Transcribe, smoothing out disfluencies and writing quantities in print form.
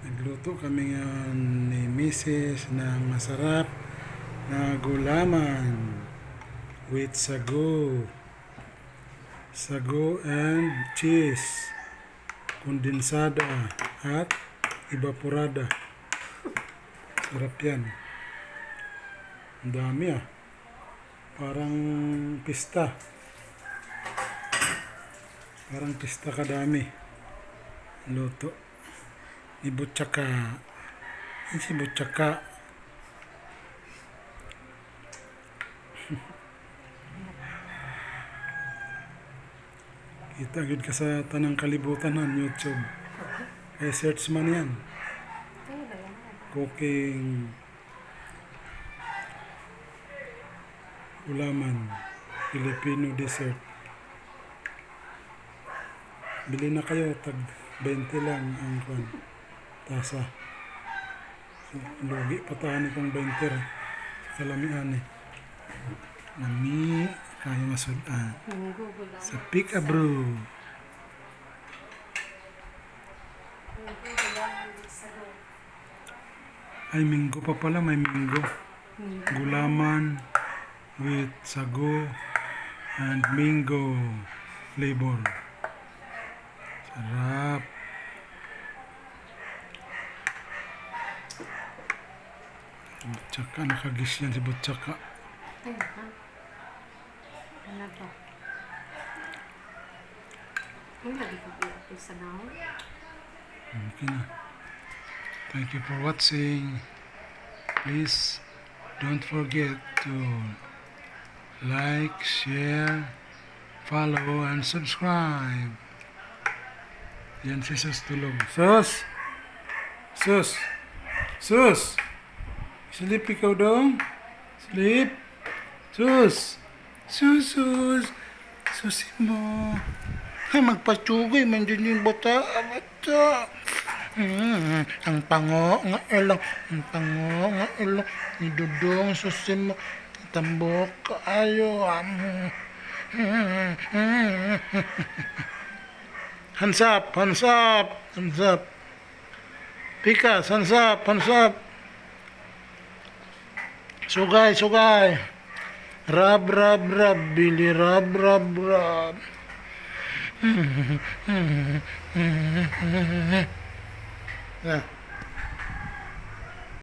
Nagluto kami ngayon ni Mrs. ng masarap na gulaman with sago and cheese, kondensada at evaporada. Sarap yan. Ang dami Parang pista. Parang pista kadami. Luto ni Butchaka. Yan si Butchaka. Kita gid ka sa tanang kalibutan ng YouTube. Ay search man yan. Cooking gulaman Filipino dessert. Bili na kayo, tag 20 lang ang tasa. So, lugi pa tahan kong 20 sa kalamian Nami kayo masudan sa Pick a Brew. Ay, minggo pa pala, may minggo. Gulaman with sago and mango flavor. Sarap. Butchaka, nakagis yan si Butchaka. Ano to? Ang lagi ko biyak sa naon. Okay na. Thank you for watching. Please don't forget to like, share, follow, and subscribe. Yan si Sus tulog. Sus! Sus! Sus! Sleep ikaw dong? Sleep! Sus! Sus! Sus! Susin mo! Ay, magpatsugay man din yung bata. Bata! Ang pango nga ilang. Ang pango nga ilang. Ni Dudong, susin mo. Tambok kaayo. Hands up, hands up, hands up. Pikas, hands up, hands up. Sugay, sugay. Rab, rab, rab, Billy, rab, rab, rab. Yeah.